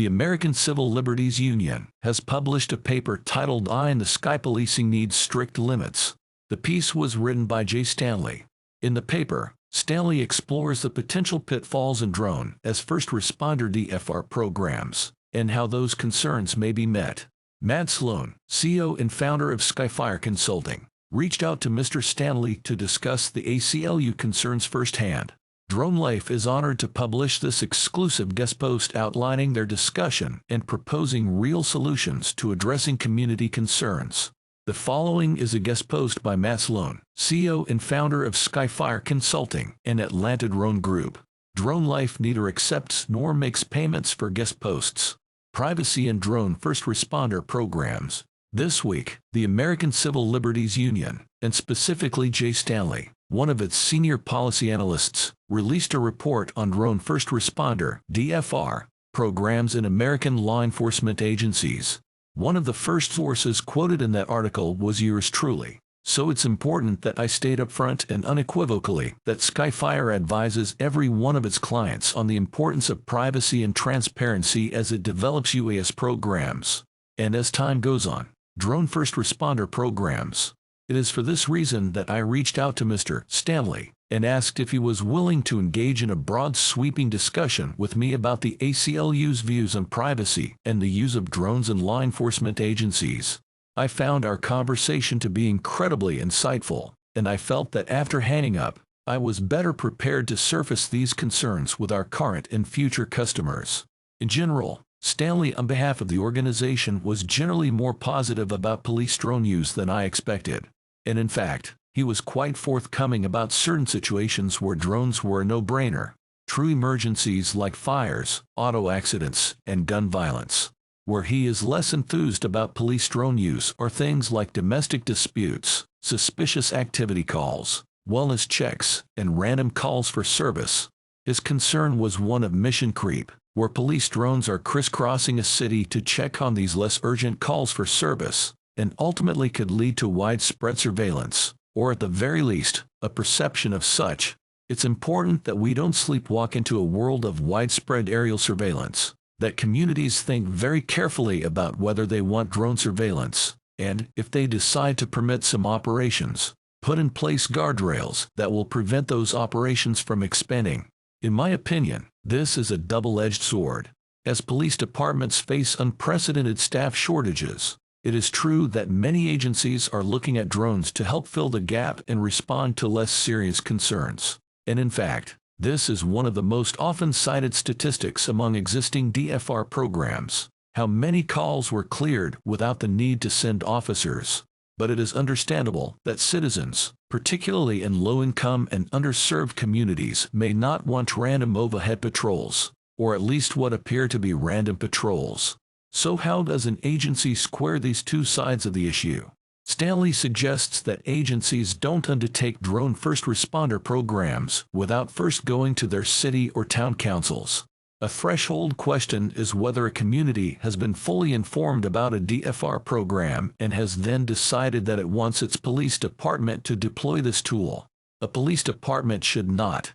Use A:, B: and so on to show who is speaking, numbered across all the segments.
A: the American Civil Liberties Union has published a paper titled "Eye in the Sky Policing Needs Strict Limits." The piece was written by J. Stanley. In the paper, Stanley explores the potential pitfalls in drone as first responder DFR programs, and how those concerns may be met. Matt Sloan, CEO and founder of Skyfire Consulting, reached out to Mr. Stanley to discuss the ACLU concerns firsthand. Drone Life is honored to publish this exclusive guest post outlining their discussion and proposing real solutions to addressing community concerns. The following is a guest post by Matt Sloan, CEO and founder of Skyfire Consulting and Atlanta Drone Group. Drone Life neither accepts nor makes payments for guest posts. Privacy and drone first responder programs. This week, the American Civil Liberties Union, and specifically J. Stanley, one of its senior policy analysts, released a report on drone first responder (DFR) programs in American law enforcement agencies. One of the first sources quoted in that article was yours truly, so it's important that I state upfront and unequivocally that Skyfire advises every one of its clients on the importance of privacy and transparency as it develops UAS programs, and as time goes on, drone first responder programs. It is for this reason that I reached out to Mr. Stanley and asked if he was willing to engage in a broad sweeping discussion with me about the ACLU's views on privacy and the use of drones in law enforcement agencies. I found our conversation to be incredibly insightful, and I felt that after hanging up, I was better prepared to surface these concerns with our current and future customers. In general, Stanley, on behalf of the organization, was generally more positive about police drone use than I expected. And in fact, he was quite forthcoming about certain situations where drones were a no-brainer. True emergencies like fires, auto accidents, and gun violence. Where he is less enthused about police drone use are things like domestic disputes, suspicious activity calls, wellness checks, and random calls for service. His concern was one of mission creep, where police drones are crisscrossing a city to check on these less urgent calls for service, and ultimately could lead to widespread surveillance, or at the very least, a perception of such. It's important that we don't sleepwalk into a world of widespread aerial surveillance, that communities think very carefully about whether they want drone surveillance, and, if they decide to permit some operations, put in place guardrails that will prevent those operations from expanding. In my opinion, this is a double-edged sword. As police departments face unprecedented staff shortages, it is true that many agencies are looking at drones to help fill the gap and respond to less serious concerns. And in fact, this is one of the most often cited statistics among existing DFR programs, how many calls were cleared without the need to send officers. But it is understandable that citizens, particularly in low-income and underserved communities, may not want random overhead patrols, or at least what appear to be random patrols. So how does an agency square these two sides of the issue? Stanley suggests that agencies don't undertake drone first responder programs without first going to their city or town councils. A threshold question is whether a community has been fully informed about a DFR program and has then decided that it wants its police department to deploy this tool. A police department should not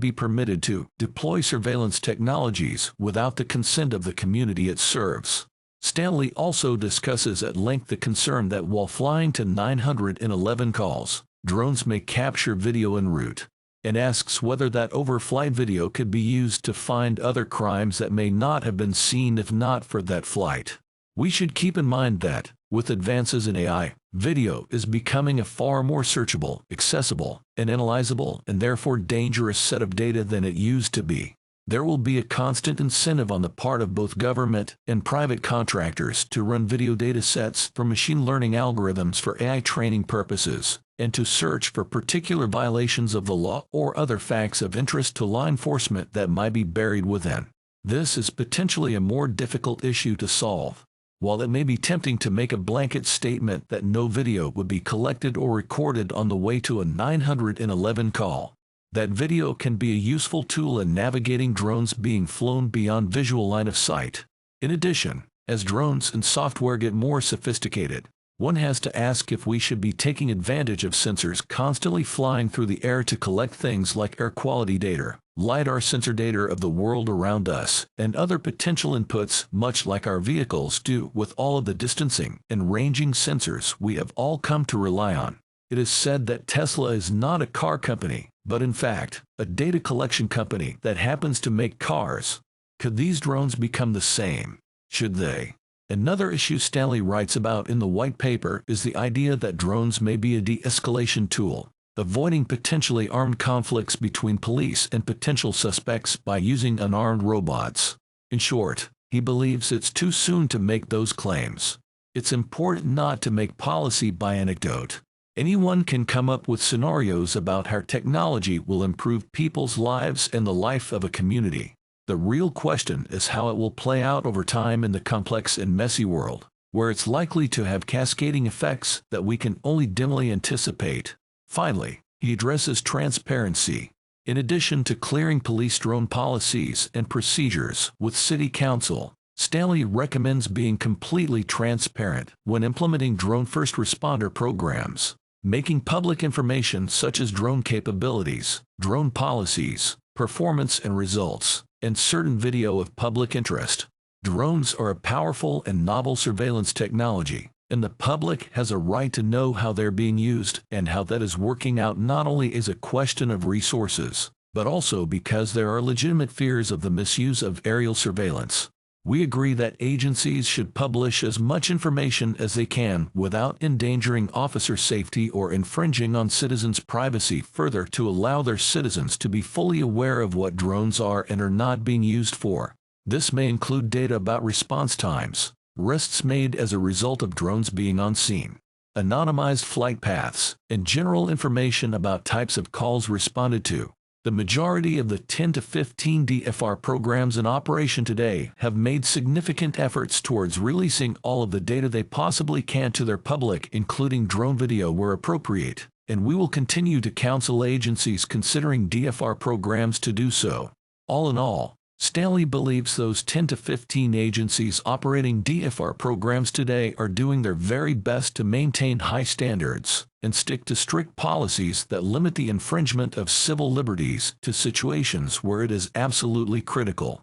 A: be permitted to deploy surveillance technologies without the consent of the community it serves. Stanley also discusses at length the concern that while flying to 911 calls, drones may capture video en route, and asks whether that overflight video could be used to find other crimes that may not have been seen if not for that flight. We should keep in mind that, with advances in AI, video is becoming a far more searchable, accessible, and analyzable, and therefore dangerous set of data than it used to be. There will be a constant incentive on the part of both government and private contractors to run video data sets for machine learning algorithms for AI training purposes, and to search for particular violations of the law or other facts of interest to law enforcement that might be buried within. This is potentially a more difficult issue to solve. While it may be tempting to make a blanket statement that no video would be collected or recorded on the way to a 911 call, that video can be a useful tool in navigating drones being flown beyond visual line of sight. In addition, as drones and software get more sophisticated, One has to ask if we should be taking advantage of sensors constantly flying through the air to collect things like air quality data, LiDAR sensor data of the world around us, and other potential inputs, much like our vehicles do with all of the distancing and ranging sensors we have all come to rely on. It is said that Tesla is not a car company, but in fact, a data collection company that happens to make cars. Could these drones become the same? Should they? Another issue Stanley writes about in the white paper is the idea that drones may be a de-escalation tool, avoiding potentially armed conflicts between police and potential suspects by using unarmed robots. In short, he believes it's too soon to make those claims. It's important not to make policy by anecdote. Anyone can come up with scenarios about how technology will improve people's lives and the life of a community. The real question is how it will play out over time in the complex and messy world, where it's likely to have cascading effects that we can only dimly anticipate. Finally, he addresses transparency. In addition to clearing police drone policies and procedures with City Council, Stanley recommends being completely transparent when implementing drone first responder programs, making public information such as drone capabilities, drone policies, performance and results, and certain video of public interest. Drones are a powerful and novel surveillance technology, and the public has a right to know how they're being used and how that is working out. Not only is a question of resources, but also because there are legitimate fears of the misuse of aerial surveillance. We agree that agencies should publish as much information as they can without endangering officer safety or infringing on citizens' privacy, further to allow their citizens to be fully aware of what drones are and are not being used for. This may include data about response times, arrests made as a result of drones being on scene, anonymized flight paths, and general information about types of calls responded to. The majority of the 10 to 15 DFR programs in operation today have made significant efforts towards releasing all of the data they possibly can to their public, including drone video where appropriate, and we will continue to counsel agencies considering DFR programs to do so. All in all, Stanley believes those 10 to 15 agencies operating DFR programs today are doing their very best to maintain high standards and stick to strict policies that limit the infringement of civil liberties to situations where it is absolutely critical.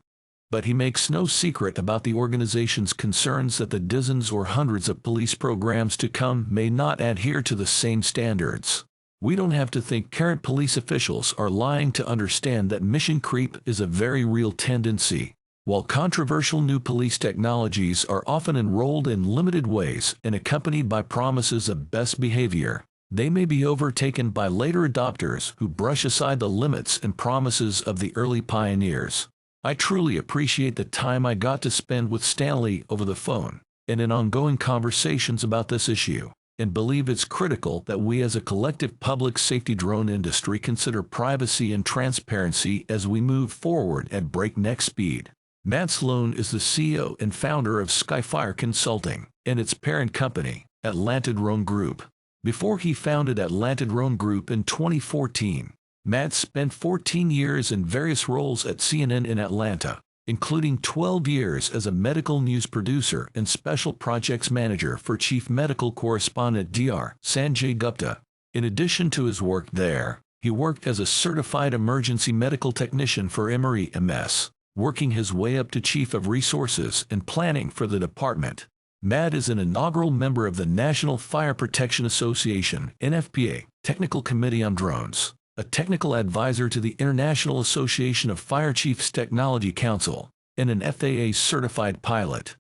A: But he makes no secret about the organization's concerns that the dozens or hundreds of police programs to come may not adhere to the same standards. We don't have to think current police officials are lying to understand that mission creep is a very real tendency. While controversial new police technologies are often enrolled in limited ways and accompanied by promises of best behavior, they may be overtaken by later adopters who brush aside the limits and promises of the early pioneers. I truly appreciate the time I got to spend with Stanley over the phone and in ongoing conversations about this issue, and believe it's critical that we as a collective public safety drone industry consider privacy and transparency as we move forward at breakneck speed. Matt Sloan is the CEO and founder of Skyfire Consulting and its parent company, Atlanta Drone Group. Before he founded Atlanta Drone Group in 2014, Matt spent 14 years in various roles at CNN in Atlanta, including 12 years as a medical news producer and special projects manager for chief medical correspondent Dr. Sanjay Gupta. In addition to his work there, he worked as a certified emergency medical technician for Emory MS, working his way up to chief of resources and planning for the department. Matt is an inaugural member of the National Fire Protection Association (NFPA) Technical Committee on Drones, a technical advisor to the International Association of Fire Chiefs Technology Council, and an FAA certified pilot.